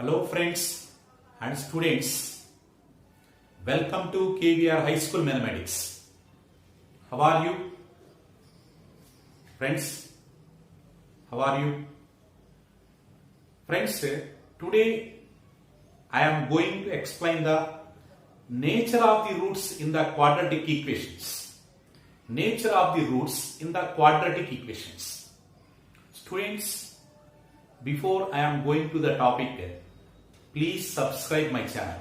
Hello friends and students, welcome to KVR High School Mathematics. How are you? Friends, how are you? Friends, today I am going to explain the nature of the roots in the quadratic equations. Nature of the roots in the quadratic equations. Students, before I am going to the topic, please subscribe my channel.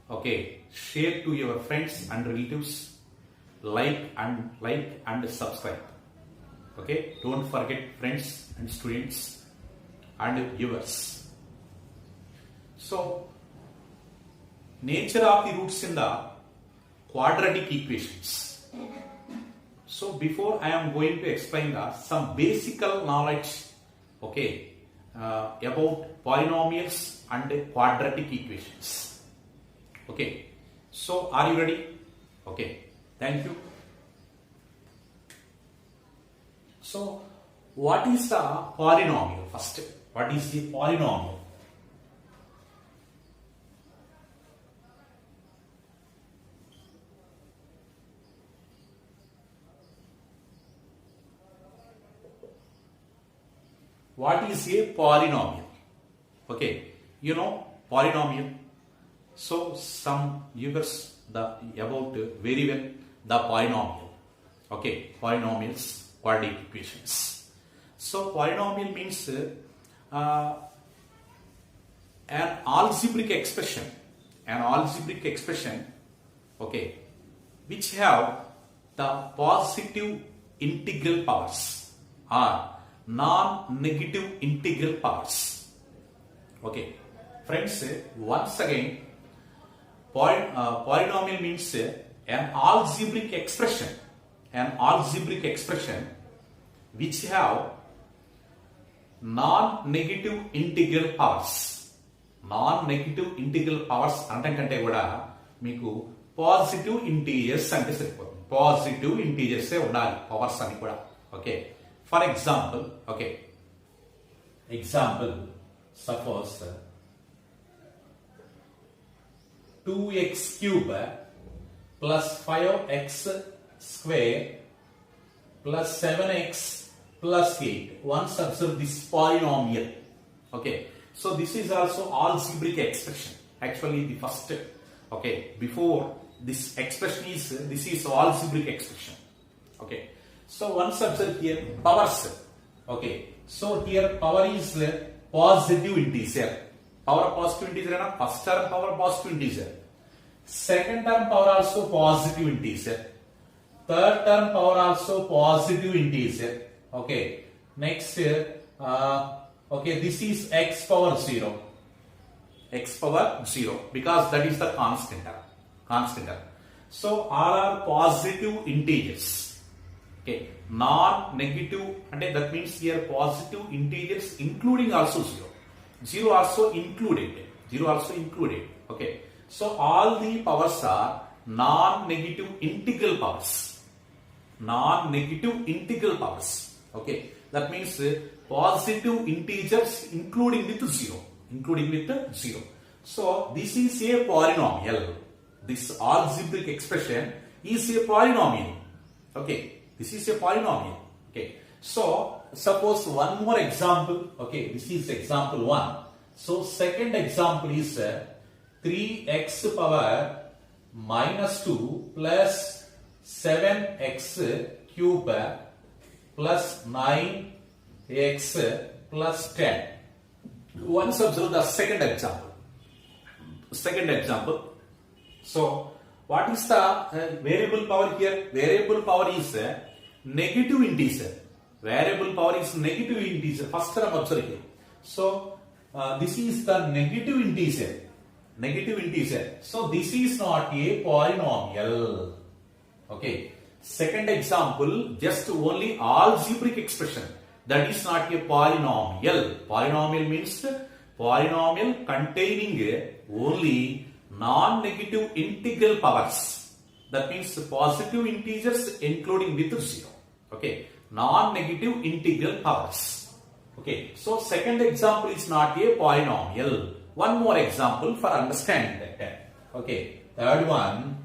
Okay, share to your friends and relatives, like and subscribe. Okay, don't forget friends and students and viewers. So, nature of the roots in the quadratic equations. So, before I am going to explain some basic knowledge, okay, about polynomials and quadratic equations. Okay, so are you ready? Okay, thank you. So, what is the polynomial first? What is the polynomial? What is a polynomial? Okay, you know polynomial. So some viewers about very well the polynomial. Okay, polynomials, quadratic equations. So polynomial means an algebraic expression. Okay, which have the positive integral powers or non-negative integral powers. Okay, friends, once again, polynomial means an algebraic expression which have non-negative integral powers. Non-negative integral powers అంటే కూడా మీకు positive integers అంటే సరిపోతుంది. Positive integers ఉండాలి powers అని కూడా. Okay, for example, okay, example suppose 2x cube plus 5x square plus 7x plus 8. Once observe this polynomial. Okay, so this is also algebraic expression. Actually the first, okay, before this expression is, this is algebraic expression. Okay, so once observe here powers. Okay, so here power is positive integer. Power of positive integer is first term power positive integer. Second term power also positive integer. Third term power also positive integer. Okay. Next, okay, this is x power 0. X power 0 because that is the constant term. So all are positive integers. Okay, non-negative, and that means here positive integers including also 0. 0 also included. Okay, so all the powers are non-negative integral powers. Okay, that means positive integers including with 0. So this is a polynomial. This algebraic expression is a polynomial. Okay, this is a polynomial. Okay, so suppose one more example. Okay, this is example 1. So second example is 3x power minus 2 plus 7x cube plus 9x plus 10. Once observe the second example. So what is the variable power here? Variable power is negative integer. First term observe here. So this is the negative integer. So this is not a polynomial. Okay. Second example, just only algebraic expression. That is not a polynomial. Polynomial means polynomial containing only non-negative integral powers. That means positive integers including with 0. Okay, non-negative integral powers. Okay, so second example is not a polynomial. One more example for understanding that. Okay, third one,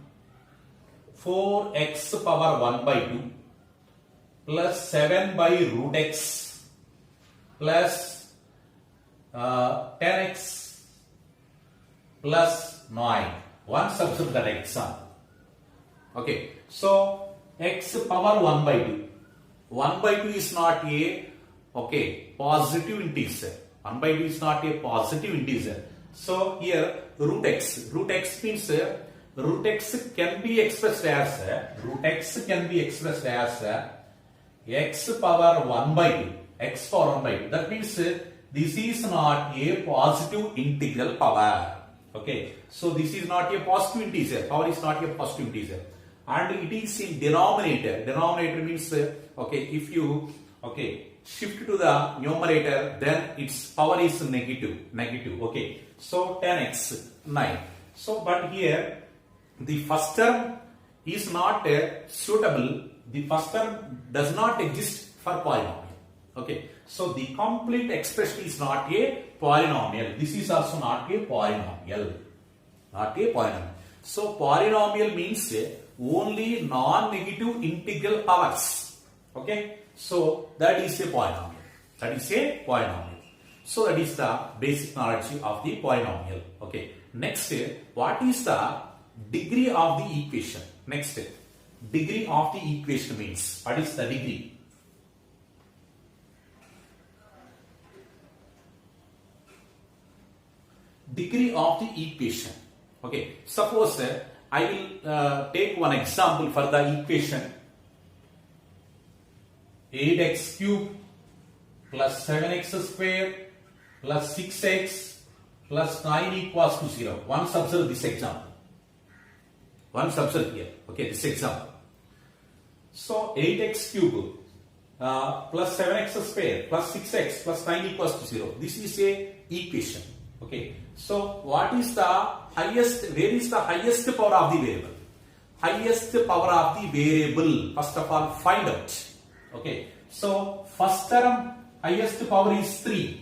4x power 1 by 2 plus 7 by root x plus 10x plus 9. One substitute that example. Okay, so x power 1 by 2. 1 by 2 is not a positive integer. 1 by 2 is not a positive integer. So here root x means root x can be expressed as x power 1 by 2. X power 1 by 2. That means this is not a positive integral power. Okay, so this is not a positive integer. Power is not a positive integer, and it is in denominator. Denominator means if you shift to the numerator, then its power is negative. Okay, so 10x 9. So but here the first term is not suitable. The first term does not exist for polynomial. Okay, so the complete expression is not a polynomial. This is also not a polynomial. So polynomial means only non-negative integral powers. Okay, so that is a polynomial. So that is the basic knowledge of the polynomial. Okay, next, what is the degree of the equation? Next, degree of the equation means, what is the degree? Degree of the equation. Okay, suppose I will take one example for the equation 8x cube plus 7x square plus 6x plus 9 equals to 0. Once observe this example. Once observe here. Okay, this example. So 8x cube plus 7x square plus 6x plus 9 equals to 0. This is a equation. Okay, so what is the highest, where is the highest power of the variable? Highest power of the variable, first of all find out. Okay, so first term highest power is 3,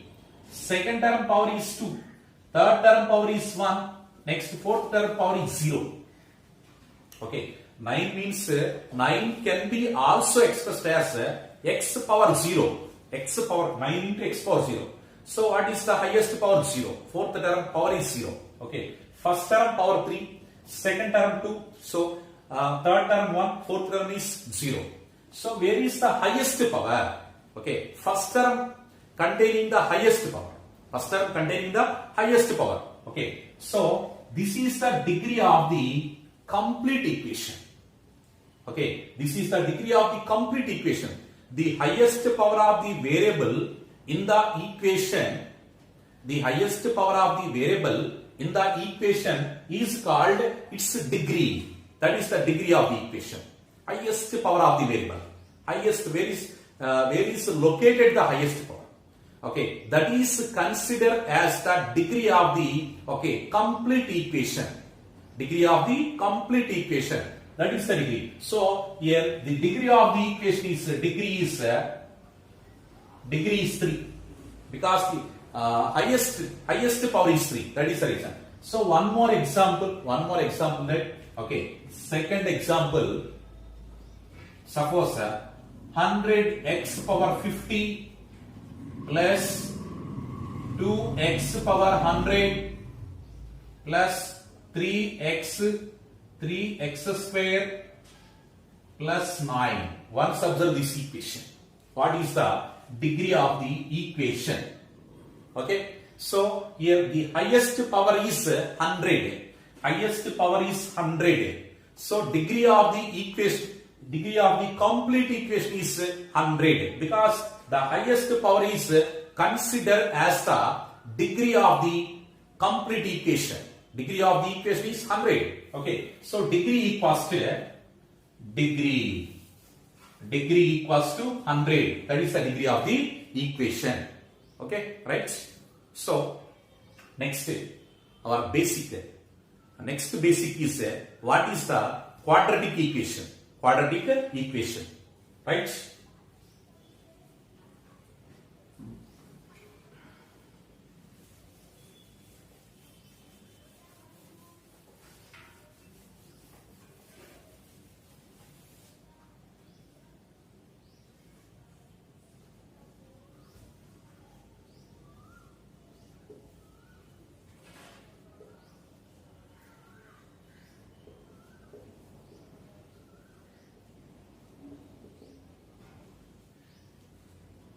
second term power is 2, third term power is 1, next fourth term power is 0. Okay, 9 means 9 can be also expressed as x power 0, x power 9 into x power 0. So what is the highest power? 0. Fourth term power is 0. Okay. First term power 3, second term 2. So third term 1, fourth term is 0. So where is the highest power? Okay. First term containing the highest power. First term containing the highest power. Okay. So this is the degree of the complete equation. Okay. This is the degree of the complete equation. The highest power of the variable in the equation, the highest power of the variable in the equation is called its degree. That is the degree of the equation. Highest power of the variable. Highest, where is located the highest power. Okay, that is considered as the degree of the complete equation. Degree of the complete equation. That is the degree. So here the degree of the equation is degree is 3 because the highest power is 3. That is the reason. So one more example that second example, suppose 100x power 50 plus 2x power 100 plus 3x square plus 9. Once observe this equation. What is the degree of the equation? Okay, so here the highest power is 100. Highest power is 100. So degree of the equation, degree of the complete equation is 100 because the highest power is considered as the degree of the complete equation. Degree of the equation is 100. Okay, so degree equals to degree equals to 100. That is the degree of the equation. Okay, right? So next, our basic. Next basic is what is the quadratic equation? Quadratic equation, right?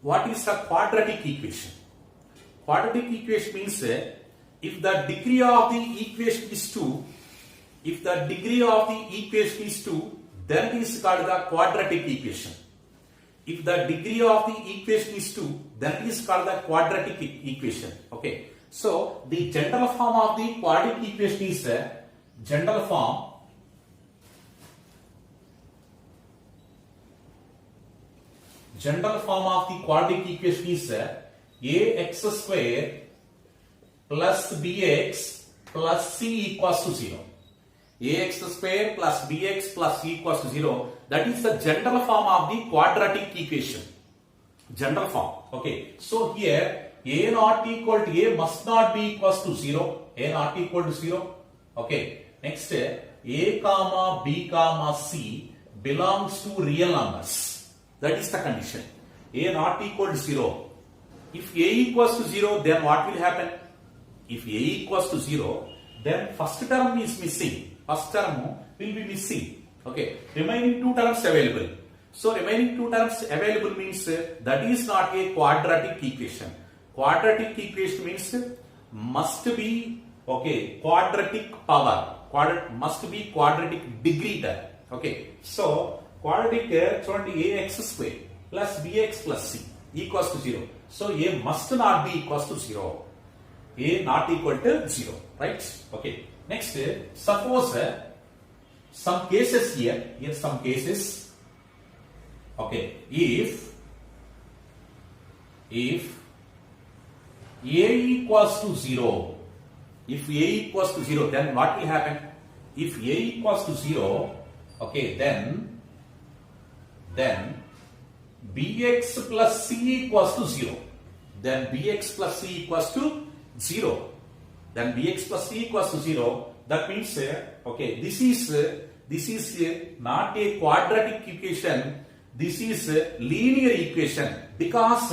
what is a quadratic equation? Quadratic equation means if the degree of the equation is 2, if the degree of the equation is 2, then it is called the quadratic equation. If the degree of the equation is 2, then it is called the quadratic equation. Okay. So the general form of the quadratic equation is general form of the quadratic equation is ax square plus bx plus c equals to 0. Ax square plus bx plus c equals to 0. That is the general form of the quadratic equation. General form. Okay. So here a not equal to a must not be equals to 0. A not equal to 0. Okay. Next, a comma b comma c belongs to real numbers. That is the condition. A not equal to 0. If a equals to 0, then what will happen? If a equals to 0, then first term is missing. First term will be missing. Okay. Remaining two terms available. So remaining two terms available means that is not a quadratic equation. Quadratic equation means must be quadratic power. Must be quadratic degree term. Okay. So quadratic ax square plus bx plus c equals to 0. So a must not be equals to 0. A not equal to 0. Right? Okay. Next, suppose some cases here. Some cases. Okay. If a equals to 0, if a equals to 0, then what will happen? If a equals to 0, okay, then bx plus c equals to 0. Then bx plus c equals to 0. Then bx plus c equals to 0. That means, okay, this is not a quadratic equation. This is a linear equation because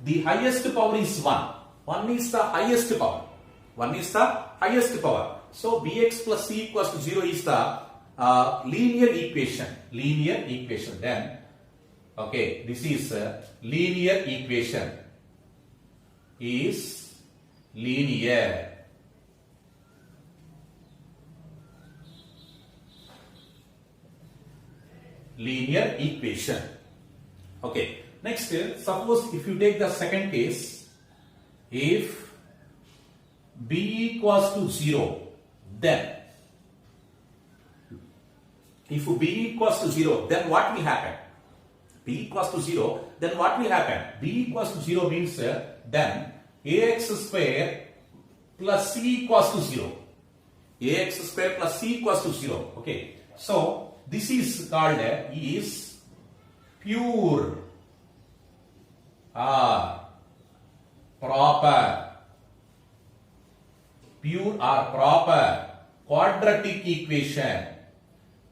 the highest power is 1. 1 is the highest power. 1 is the highest power. So bx plus c equals to 0 is the linear equation. Linear equation. Then, okay, this is linear equation. Is linear. Linear equation. Okay. Next, suppose if you take the second case, if b equals to 0, then if b equals to 0, then what will happen? B equals to 0, then what will happen? B equals to 0 means then ax square plus c equals to 0. Ax square plus c equals to 0. Okay. So this is called is pure or proper. Pure or proper quadratic equation.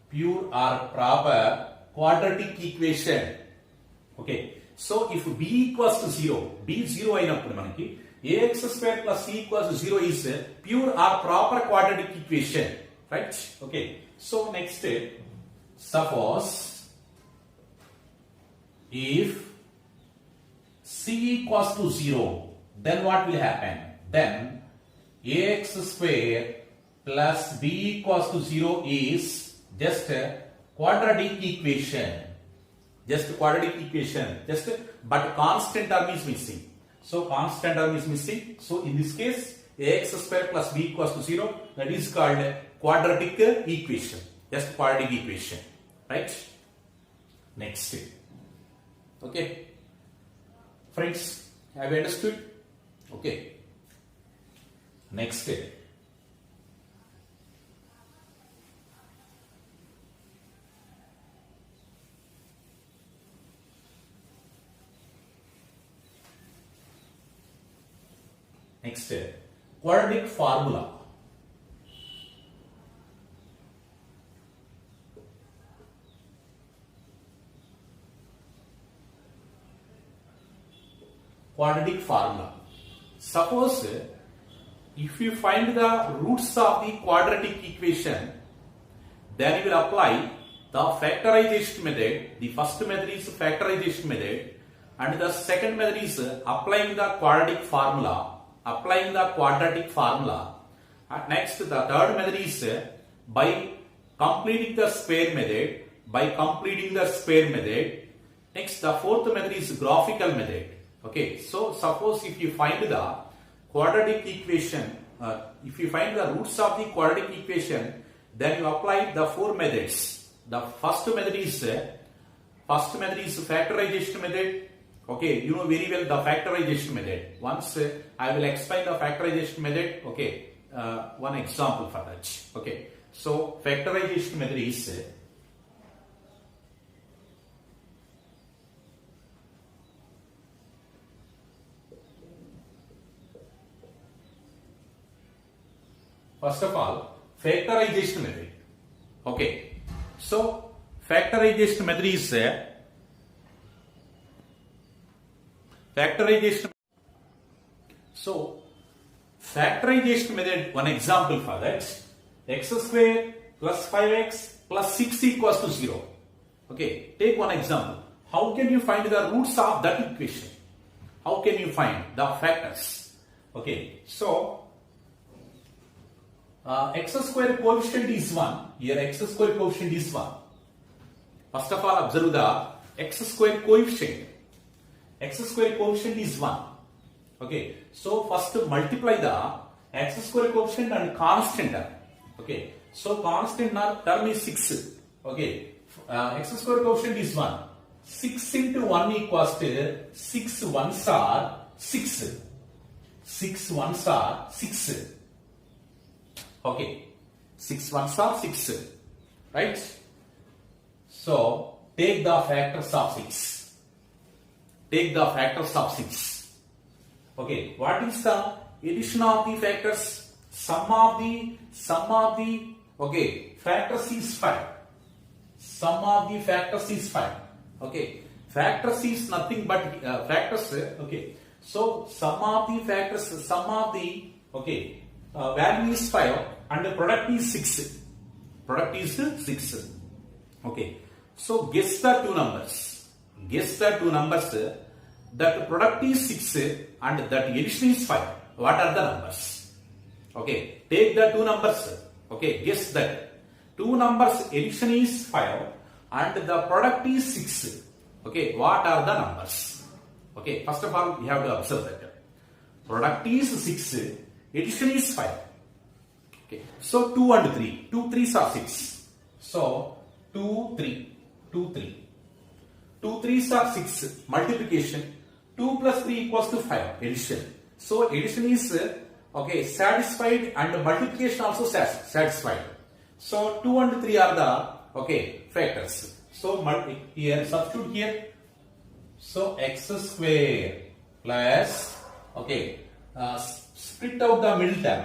Pure or proper quadratic equation. Okay. So if b equals to 0, b 0 అయినప్పుడు మనకి ax square plus c equals to 0 is pure or proper quadratic equation. Right? Okay. So next, suppose if c equals to 0, then what will happen? Then ax square plus b equals to 0 is just a quadratic equation. Just quadratic equation. But constant term is missing. So constant term is missing. So in this case, ax square plus b equals to 0. That is called quadratic equation. Just quadratic equation. Right? Next. Okay. Friends, have you understood? Okay. Next. Next, quadratic formula. Quadratic formula. Suppose if you find the roots of the quadratic equation, then you will apply the factorization method. The first method is factorization method. And the second method is applying the quadratic formula. Applying the quadratic formula. And next, the third method is by completing the square method. By completing the square method. Next, the fourth method is graphical method. Okay, so suppose if you find the quadratic equation, if you find the roots of the quadratic equation, then you apply the four methods. The first method is factorization method. Okay, you know very well the factorization method. Once I will explain the factorization method. Okay, one example for that. Okay, so factorization method is first of all factorization method. Okay, so factorization method is factorization. So factorization method, one example for that, x square plus 5x plus 6 equals to 0. Okay, take one example. How can you find the roots of that equation? How can you find the factors? Okay, so x square coefficient is 1. Here x square coefficient is 1. First of all, observe the x square coefficient. X square coefficient is 1. Okay, so first multiply the x square coefficient and constant term. Okay, so constant term is 6. Okay, x square coefficient is 1. 6 into 1 equals to 6 ones are 6. 6 ones are 6. Okay, 6 ones are 6. Right? So take the factors of 6. Take the factors of 6. Okay, what is the addition of the factors? Sum of the okay, factors is 5. Sum of the factors is 5. Okay, factors is nothing but factors. Okay, so sum of the factors, okay, value is 5 and the product is 6. Product is 6. Okay, so guess the two numbers. Guess the two numbers. That product is 6 and that addition is 5. What are the numbers? Okay, take the two numbers. Okay, guess that. Two numbers addition is 5 and the product is 6. Okay, what are the numbers? Okay, first of all, you have to observe that. Product is 6, addition is 5. Okay, so 2 and 3. 2 3s are 6. So 2 3. 2 3s are 6. Multiplication. 2 plus 3 equals to 5. Addition. So addition is okay, satisfied and multiplication also satisfied. So 2 and 3 are the okay factors. So here substitute here. So x square plus okay split out the middle term.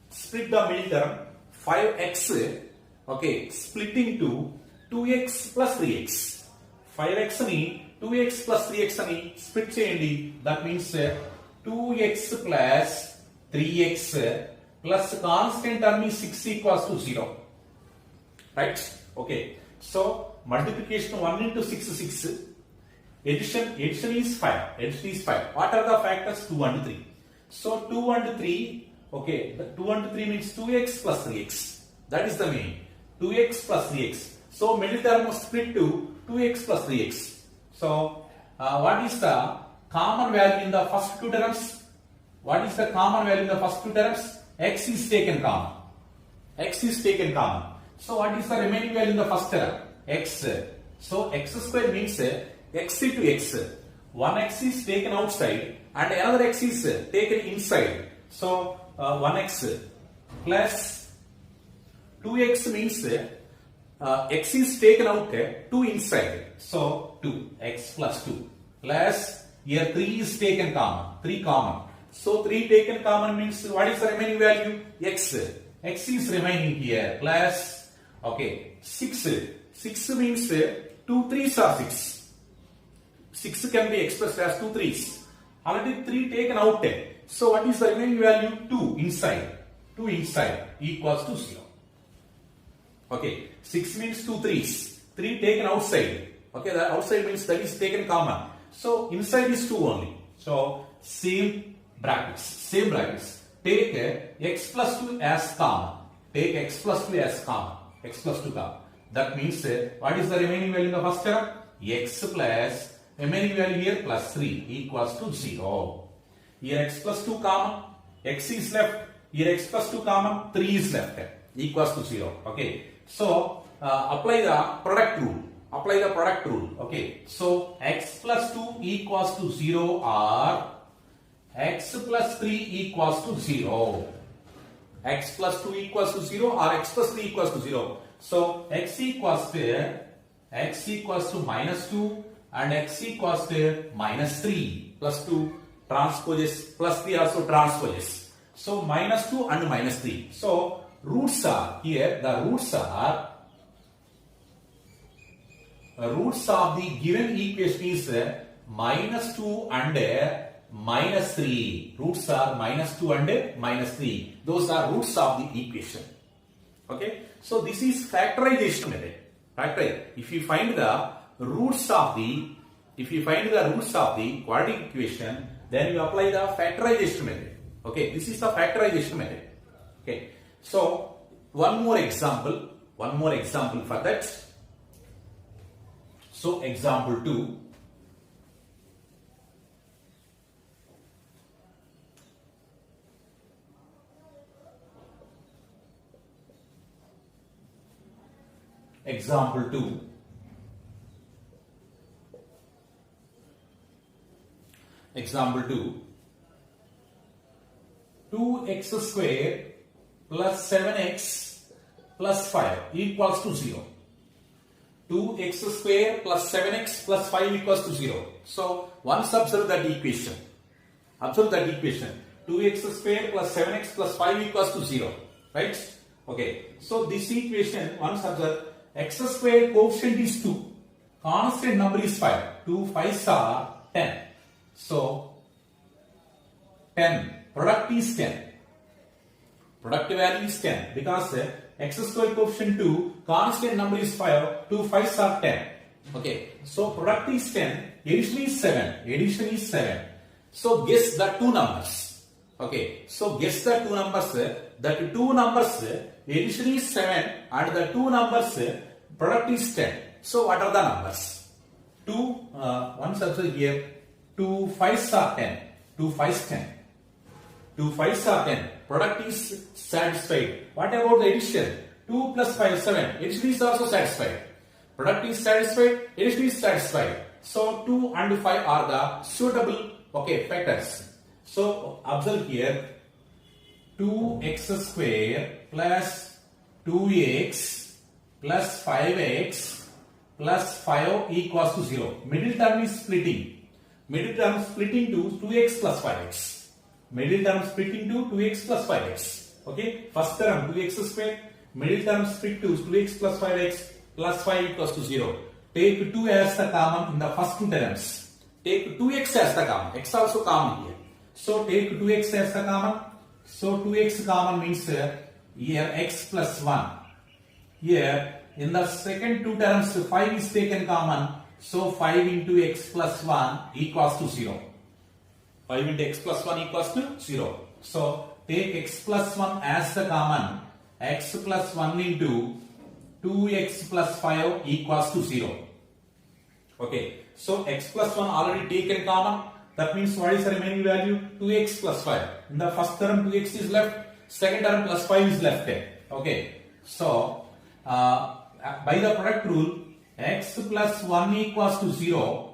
Split the middle term 5x okay split into 2x plus 3x. 5x ni 2x plus 3x ani split cheyandi. That means 2x plus 3x plus constant term is 6 equals to 0. Right? Okay. So multiplication 1 into 6 is 6. Addition is 5. Addition is 5. What are the factors? 2 and 3. So 2 and 3. Okay. The 2 and 3 means 2x plus 3x. That is the meaning. 2x plus 3x. So middle term was split to 2x plus 3x. So what is the common value in the first two terms? What is the common value in the first two terms? X is taken common. X is taken common. So what is the remaining value in the first term? X. So x square means x into x. One x is taken outside and another x is taken inside. So 1x plus 2x means x is taken out, 2 inside. So 2x plus 2 plus here 3 is taken common. 3 common. So 3 taken common means what is the remaining value? X. X is remaining here plus okay 6. 6 means 2 3s are 6. 6 can be expressed as 2 3s. Already 3 taken out. So what is the remaining value? 2 inside. 2 inside equals to 0. Okay, 6 means 2 3s. 3 taken outside. Okay, the outside means that is taken common. So inside is 2 only. So same brackets. Take x plus 2 as common. Take x plus 2 as common. X plus 2 common. That means what is the remaining value in the first term? X plus remaining value here plus 3 equals to 0. Here x plus 2 common, x is left. Here x plus 2 common, 3 is left. Equals to 0. Okay. So apply the product rule. Okay. So x plus 2 equals to 0 or x plus 3 equals to 0. X plus 2 equals to 0 or x plus 3 equals to 0. So x equals to minus 2 and x equals to minus 3 plus 2 transposes plus 3 also transposes. So minus 2 and minus 3. So roots are here, the roots of the given equation is minus 2 and minus 3. Roots are minus 2 and minus 3. Those are roots of the equation. Okay. So this is factorization method. If you find the roots of the quadratic equation, then you apply the factorization method. Okay. This is the factorization method. Okay. So one more example for that. So example 2. Example 2. Example 2. 2x square plus 7x plus 5 equals to 0. 2x square plus 7x plus 5 equals to 0. So once observe that equation. 2x square plus 7x plus 5 equals to 0. Right? Okay. So this equation, once observe, x square coefficient is 2. Constant number is 5. 2 5s are 10. So 10. Product is 10. Product value is 10 because x square coefficient 2, constant number is 5, 2 5s are 10. Okay. So product is 10, addition is 7. So guess the two numbers. Okay. So guess the two numbers. That two numbers, addition is 7 and the two numbers, product is 10. So what are the numbers? 2, once observe here, 2 5s are 10. 2 5s 10. 2 5s are 10. Product is satisfied. What about the addition? 2 plus 5 7. Addition is also satisfied. Product is satisfied. Addition is satisfied. So 2 and 5 are the suitable factors. So observe here, 2x square plus 2x plus 5x plus 5 equals to 0. Middle term is splitting. Middle term splitting to 2x plus 5x. Middle term split into 2x plus 5x. Okay. First term 2x square. Middle term split to 2x plus 5x plus 5 equals to 0. Take 2 as the common in the first two terms. Take 2x as the common. X also common here. So take 2x as the common. So 2x common means here x plus 1. Here in the second two terms 5 is taken common. So 5 into x plus 1 equals to 0. 5 into x plus 1 equals to 0. So take x plus 1 as the common. X plus 1 into 2x plus 5 equals to 0. Okay. So x plus 1 already taken common. That means what is the remaining value? 2x plus 5. In the first term 2x is left. Second term plus 5 is left there. Okay. So by the product rule, x plus 1 equals to 0.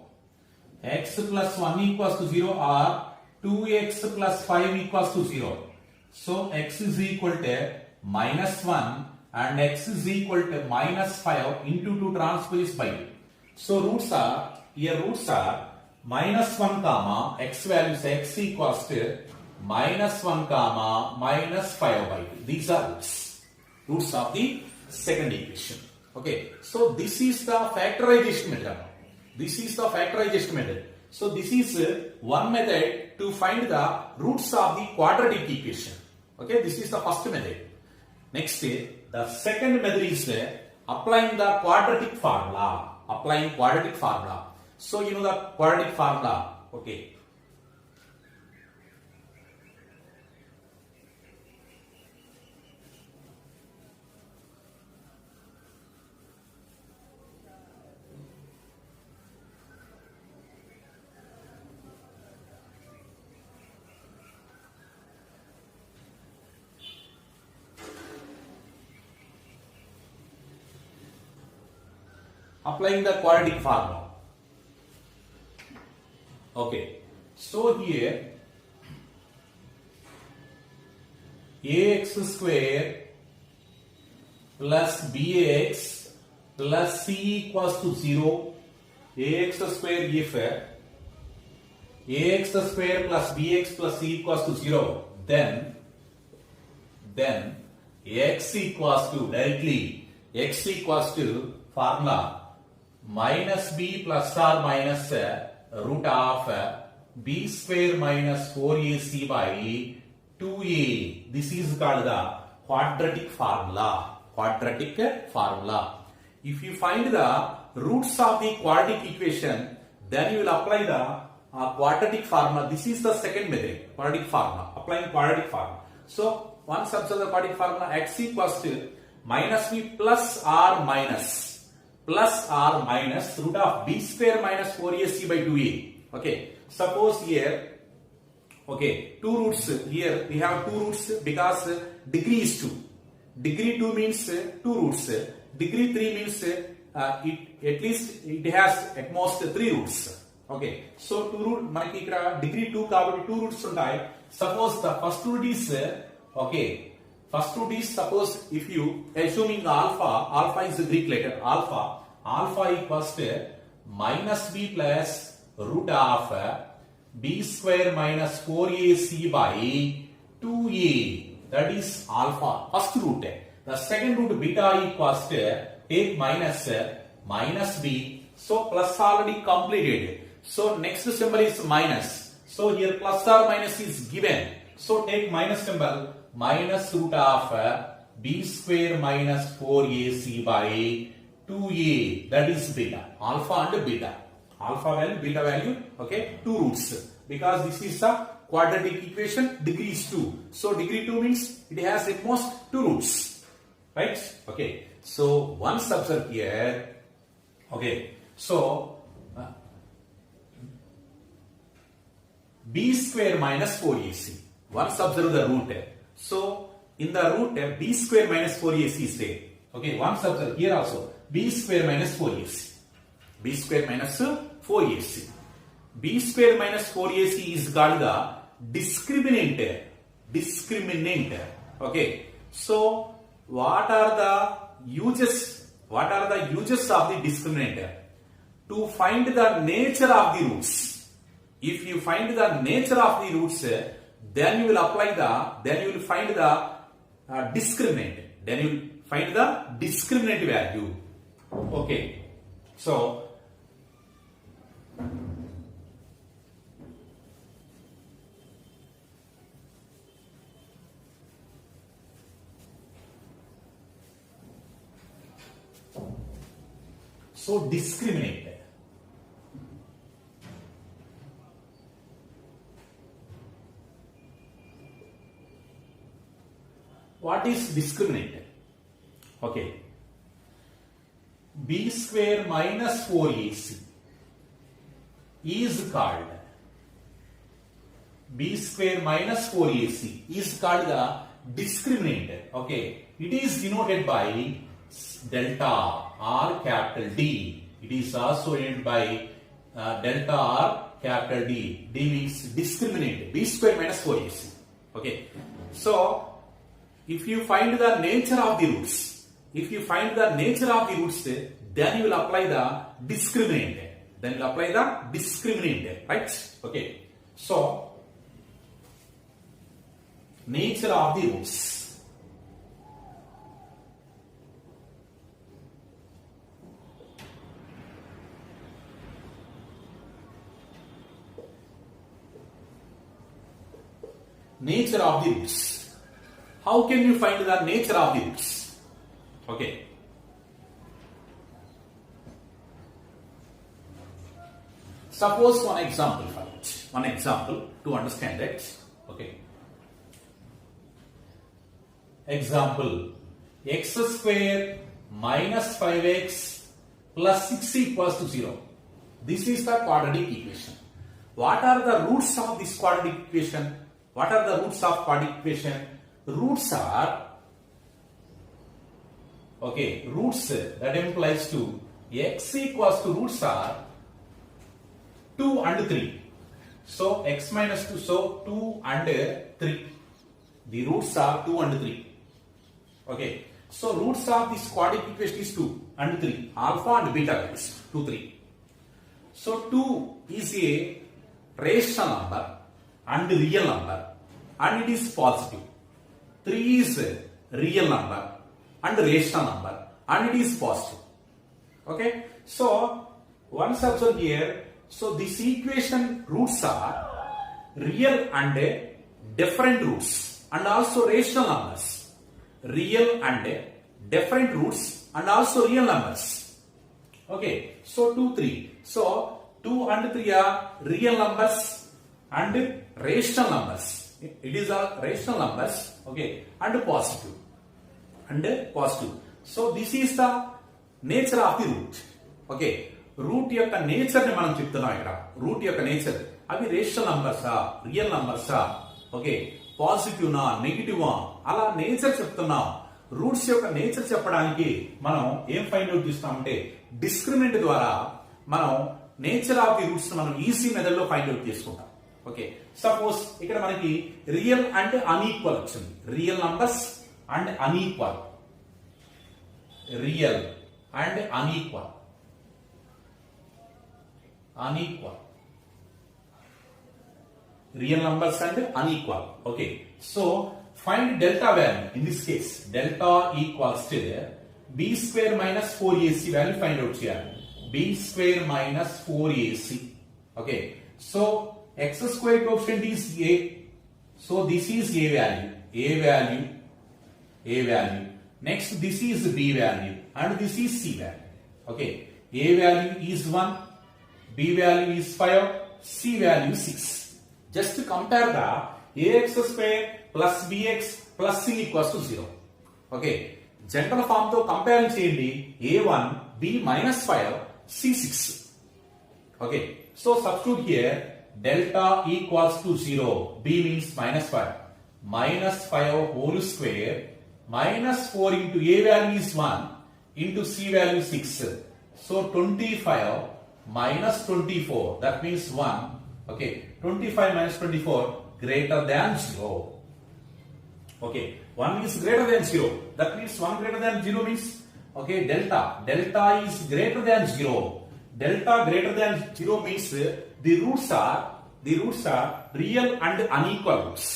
X plus 1 equals to 0 or 2x plus 5 equals to 0. So x is equal to minus 1 and x is equal to minus 5 into 2 transpose by. So roots are minus 1 comma x values x equals to minus 1 comma minus 5 by 2. These are roots of the second equation. Okay. So this is the factorization method. So this is one method to find the roots of the quadratic equation. Okay, this is the first method. Next, the second method is applying the quadratic formula. So you know the quadratic formula. Okay. Applying the quadratic formula. Okay. So here ax square plus bx plus c equals to 0. Ax square if ax square plus bx plus c equals to 0, then x equals to directly x equals to formula minus b plus or minus root of b square minus 4ac by 2a. This is called the quadratic formula. Quadratic formula. If you find the roots of the quadratic equation, then you will apply the quadratic formula. This is the second method, quadratic formula. Applying quadratic formula. So once observe the quadratic formula, x equals to minus b plus or minus root of b square minus 4ac by 2a. Okay. Suppose here, okay, two roots. Here we have two roots because degree is 2. Degree 2 means two roots. Degree 3 means at least it has at most 3 roots. Okay. So two root manaki ikkada degree 2 kabatti 2 roots untayi. Suppose the first root is okay. First root is, suppose if you assuming alpha is the Greek letter alpha equals to minus b plus root of b square minus 4ac by 2a. That is alpha, first root. The second root beta equals to take minus b. So plus already completed. So next symbol is minus. So here plus or minus is given. So take minus symbol. Minus root of b square minus 4ac by 2a. That is beta. Alpha and beta. Alpha value, beta value. Okay. Two roots. Because this is a quadratic equation. Degree is 2. So degree 2 means it has at most 2 roots. Right? Okay. So once observe here. Okay. So b square minus 4ac. Once observe the root. So in the root b square minus 4ac is there. Okay, once observe here also b square minus 4ac. B square minus 4ac. B square minus 4ac is called the discriminant. Okay. So what are the uses? What are the uses of the discriminant? To find the nature of the roots. If you find the nature of the roots, then you will apply then you will find the discriminant. Then you will find the discriminant value. Okay. So discriminant. What is discriminant? Okay. B square minus 4ac is called B square minus 4ac is called the discriminant. Okay. It is denoted by delta or capital D. It is also denoted by delta or capital D. D means discriminant. B square minus 4ac. Okay. So if you find the nature of the roots, then you will apply the discriminant. Right? Okay. So, nature of the roots. Nature of the roots. How can you find the nature of the roots? Okay. Suppose one example for it. One example to understand it. Okay. Example, x square minus 5x plus 6 equals to 0. This is the quadratic equation. What are the roots of this quadratic equation? What are the roots of quadratic equation? Roots are, okay, roots that implies to x equals to roots are 2 and 3. So x minus 2, so 2 and 3. The roots are 2 and 3. Okay. So roots of this quadratic equation is 2 and 3. Alpha and beta values 2, 3. So 2 is a rational number and real number and it is positive. 3 is a real number and rational number and it is positive. Okay. So once observe here, so this equation roots are real and different roots and also rational numbers. Real and different roots and also real numbers. Okay, so 2, 3. So 2 and 3 are real numbers and rational numbers. It is all rational numbers. Okay, and positive. And positive. So this is the nature of the root. Okay, root యొక్క nature ని మనం చెప్తున్నాం ఇక్కడ. Route యొక్క nature అవి rational నంబర్సా, real నంబర్సా, okay, positive నా, negative అలా nature చెప్తున్నాం. రూట్స్ యొక్క నేచర్ చెప్పడానికి మనం ఏం ఫైండ్ అవుట్ చేస్తామంటే డిస్క్రిమినెంట్ ద్వారా మనం నేచర్ ఆఫ్ ది రూట్స్ మనం ఈజీ మెథడ్ లో ఫైండ్ అవుట్ చేసుకుంటాం. ఓకే, సపోజ్ ఇక్కడ మనకి రియల్ అండ్ అన్ఈక్వల్ వచ్చింది. Real numbers and unequal. Real and unequal. Unequal. Real numbers and unequal. Okay. So find delta value. In this case, delta equals to b square minus 4ac value. Find out here. B square minus 4ac. Okay. So x square coefficient is a. So this is a value. A value. A value. Next, this is b value and this is c value. Okay. A value is 1. B value is 5, C value 6. Just to compare the ax square plus bx plus c equals to 0. Okay. General form to compare cheyandi. A1, B minus 5, C 6. Okay. So substitute here delta equals to 0. B means minus 5. Minus 5 whole square minus 4 into A value is 1 into C value 6. So 25 minus 24, that means 1. Okay, 25 minus 24 greater than 0. Okay, 1 is greater than 0, that means 1 greater than 0 means, okay, delta is greater than 0. Delta greater than 0 means the roots are real and unequal roots.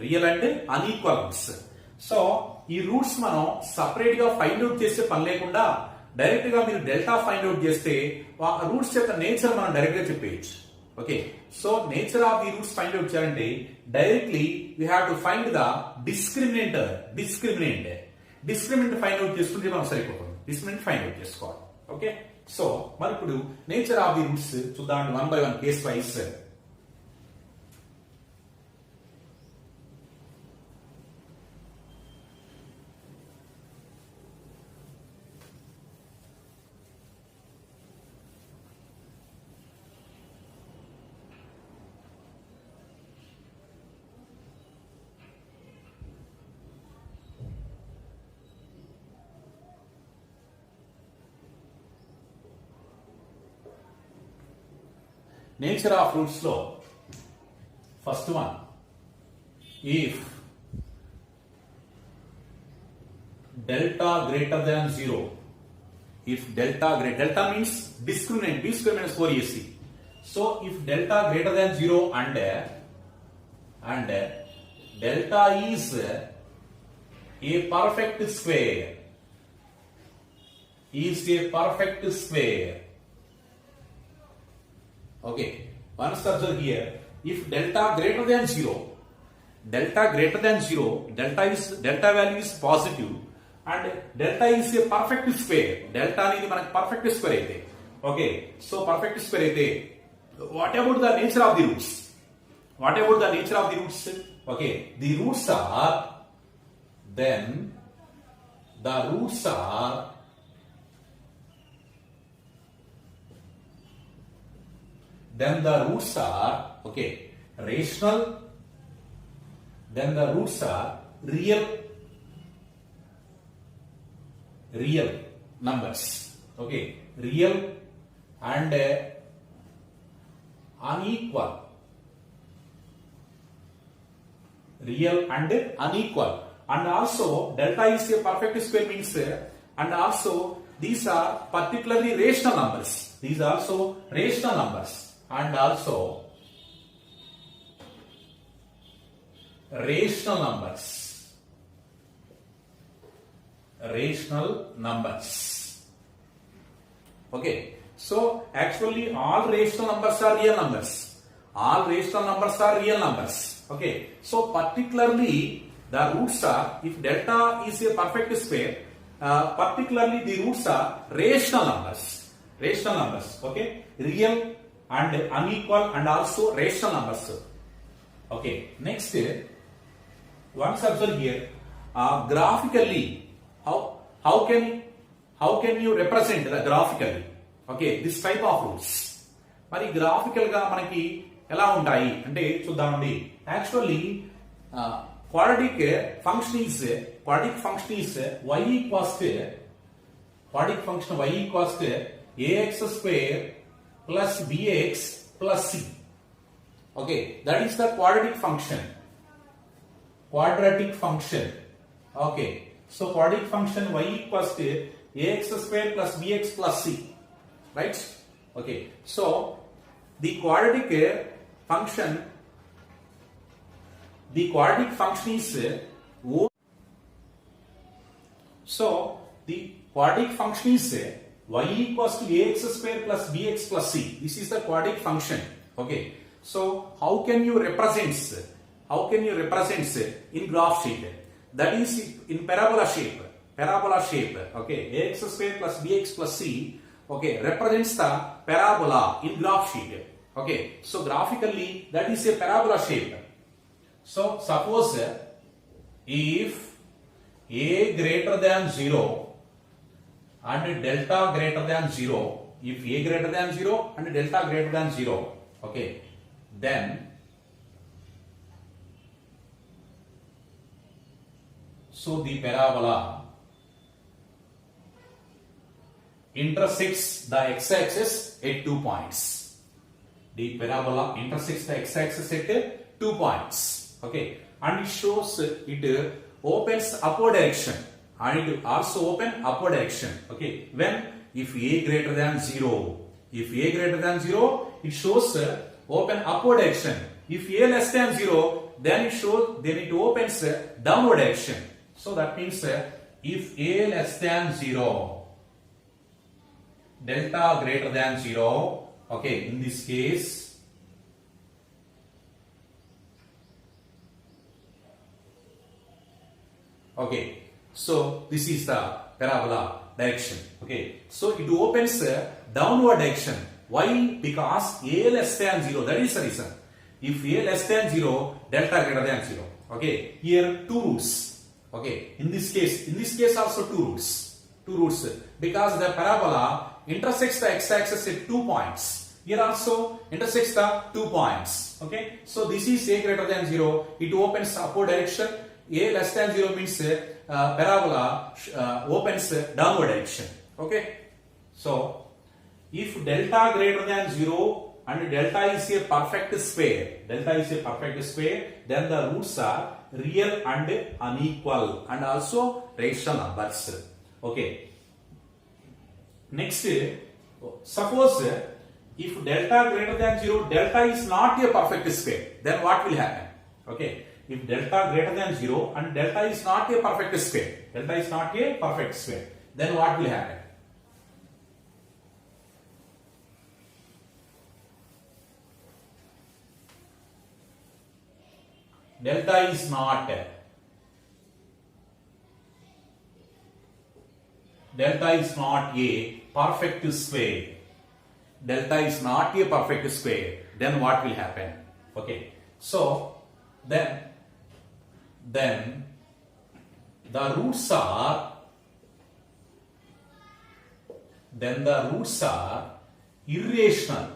Real and unequal roots. So ఈ roots మనం separate గా find out చేసే పని లేకుండా direct గా మీరు delta find out చేస్తే roots యొక్క నేచర్ మనం డైరెక్ట్ గా చెప్పేయచ్చు. Okay, so nature of the roots find out చేయాలంటే directly we have to find the discriminant find out చేసుకుంటే మనం సరిపోతుంది. డిస్క్రిమినెంట్ ఫైండ్ అవుట్ చేసుకోవాలి. ఓకే, సో మరి ఇప్పుడు నేచర్ ఆఫ్ ది రూట్స్ చూద్దాం 1 by 1 case wise. Nature of roots law. First one, if delta greater than 0, if delta means discriminant, b square minus 4ac. So if delta greater than 0 and delta is a perfect square, Okay, once observe here, if delta greater than 0, delta value is positive and delta is a perfect square. Delta అనేది మనకి perfect square అయితే, okay, so perfect square అయితే what about the nature of the roots? What about the nature of the roots? Okay, the roots are then the roots are okay rational, then the roots are real numbers, okay, real and unequal, and also delta is a perfect square means and also these are particularly rational numbers, and also rational numbers. Okay, so actually all rational numbers are real numbers. Okay, so particularly the roots are, if delta is a perfect square, particularly the roots are rational numbers. Okay, real and unequal and also rational numbers. Okay, next once observe here, graphically how can you represent the graphically, okay, this type of roots. మరి graphical గా మనకి ఎలా ఉంటాయి అంటే చూద్దామండి. Actually quadratic function is y equals to ax square plus bx plus c. Okay, that is the quadratic function. Okay, so quadratic function y equals to ax square plus bx plus c, right? Okay, so the quadratic function is y equals to ax square plus bx plus c. This is the quadratic function. Okay, so how can you represent in graph sheet? That is in parabola shape. Okay, ax square plus bx plus c, okay, represents the parabola in graph sheet. Okay, so graphically that is a parabola shape. So suppose if a greater than 0 and delta greater than 0, okay, then so the parabola intersects the x-axis at 2 points. The parabola intersects the x-axis at 2 points. Okay, and it shows it opens upward direction and it also open upward direction. Okay, when if a greater than 0, it shows open upward direction. If a less than 0, then it opens downward direction. So that means if a less than 0, delta greater than 0, okay, in this case okay, so this is the parabola direction. Okay, so it opens downward direction. Why? Because a less than 0, that is the reason. If a less than 0, delta greater than 0. Okay, here two roots. Okay, in this case also two roots because the parabola intersects the x-axis at 2 points. Here also intersects the 2 points. Okay, so this is a greater than 0, it opens upward direction. A less than 0 means parabola opens downward direction. Okay, so if delta greater than 0 and delta is a perfect square, then the roots are real and unequal and also rational numbers. Okay, next suppose if delta greater than 0, delta is not a perfect square, then what will happen? Okay, if delta greater than 0 and delta is not a perfect square, then what will happen? Delta is not a perfect square. delta is not a perfect square, then what will happen? Okay, so then the roots are irrational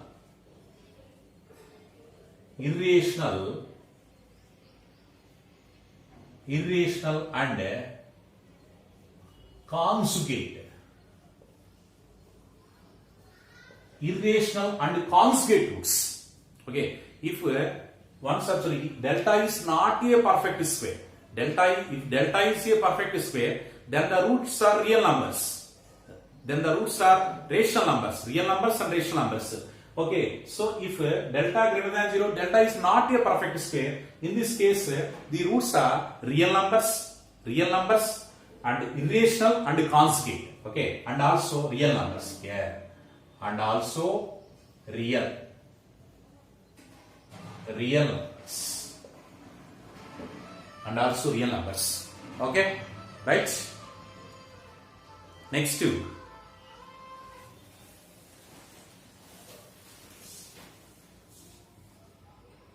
and conjugate. Irrational and conjugate roots. Okay, if once actually delta is not a perfect square, if delta is a perfect square, then the roots are real numbers. Then the roots are rational numbers, real numbers and rational numbers. Okay, so if delta greater than 0, delta is not a perfect square. In this case, the roots are real numbers and irrational and conjugate. Okay, and also real numbers here, and also real numbers, and also real numbers. Okay, right? Next two.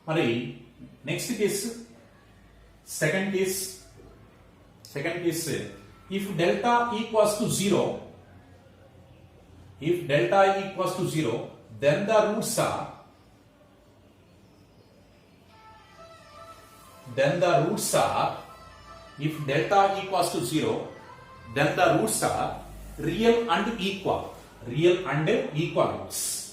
Mari, next case, second case, if delta equals to 0, then the roots are if delta equals to 0, then the roots are real and equal roots.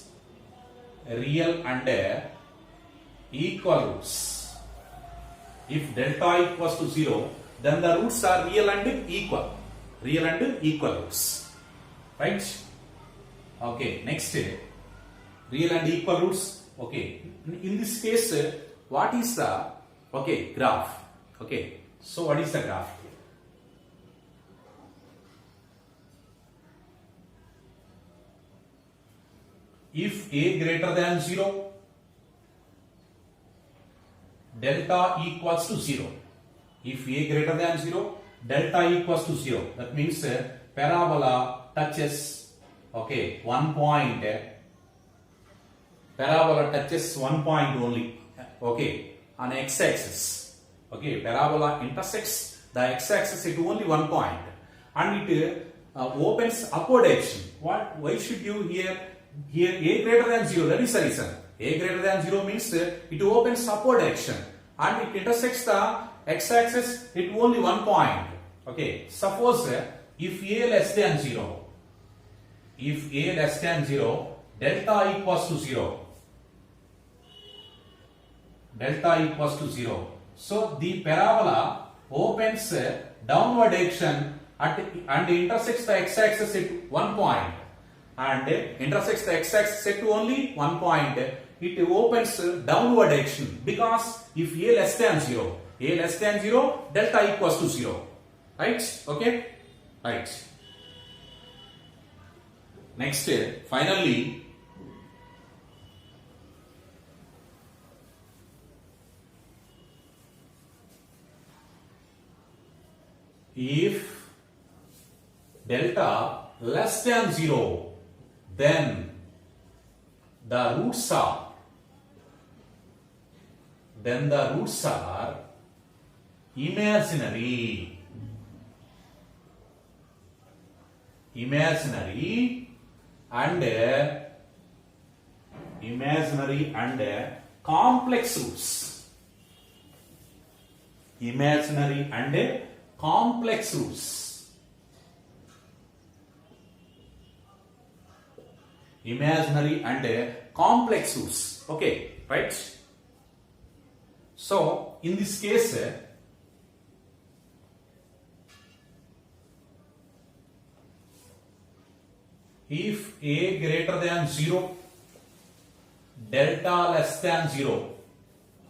Equal roots. If delta equals to 0, then the roots are real and equal roots. Right? Okay, next, real and equal roots. Okay, in this case, what is the graph? Okay, so what is the graph? If a greater than 0, delta equals to 0. If a greater than 0, delta equals to 0. That means parabola touches one point. Parabola touches one point only. Okay, on x-axis. Okay, parabola intersects the x-axis at only one point, and it opens upward direction. Why should you here a greater than 0? That is the reason. A greater than 0 means it opens upward direction and it intersects the x-axis at only one point. Okay, suppose if a less than 0, delta equals to 0. So the parabola opens downward direction and intersects the x-axis at one point, and intersects the x-axis at only one point. It opens downward direction, because if a less than 0, delta equals to 0. Right? Okay? Right. Next, finally, if delta less than 0, then the roots are imaginary and complex roots. Imaginary and complex roots. Okay, right? So in this case, if a greater than 0, delta less than 0.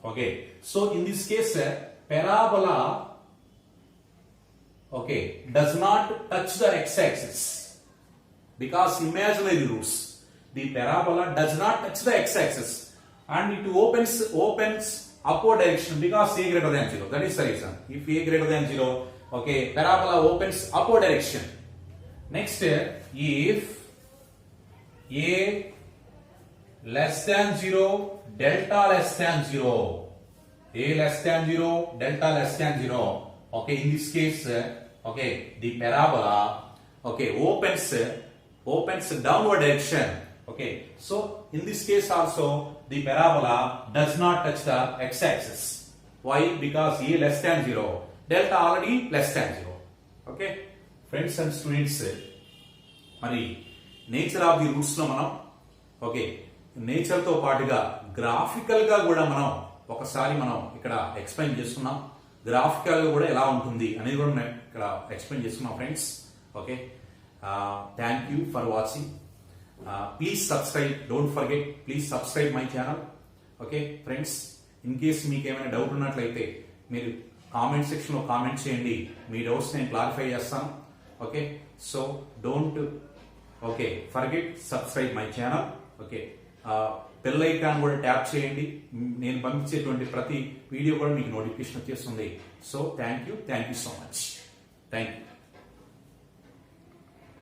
Okay, so in this case, parabola does not touch the x-axis, because imaginary roots. The parabola does not touch the x-axis and it opens upward direction, because a greater than 0. That is the reason. If a greater than 0, parabola opens upward direction. Next, if a less than 0, delta less than 0. A less than 0, delta less than 0. Okay, in this case, okay, the parabola, okay, opens downward direction. Okay, so in this case also, the parabola does not touch the x-axis. Why? Because A less than 0, delta already less than 0. Okay, friends and students, మరి nature of the roots లో మనం okay nature తో పాటుగా graphical గా కూడా మనం ఒకసారి మనం ఇక్కడ ఎక్స్ప్లెయిన్ చేసుకున్నాం. గ్రాఫికల్ గా కూడా ఎలా ఉంటుంది అనేది కూడా మనం ఇక్కడ ఎక్స్ప్లెయిన్ చేసుకున్నాం friends. Okay, thank you for watching. Please subscribe, don't forget, please subscribe my channel. Okay friends, in case మీకు ఏమైనా డౌట్ ఉన్నట్లయితే మీరు కామెంట్ సెక్షన్ లో కామెంట్ చేయండి, మీ డౌట్స్ నేను క్లారిఫై చేస్తాను. Okay, so don't okay forget subscribe my channel. Okay, bell icon కూడా tap చేయండి, నేను పంపించేటువంటి ప్రతి వీడియో కూడా మీకు నోటిఫికేషన్ వచ్చేస్తుంది. So thank you so much. Thank you.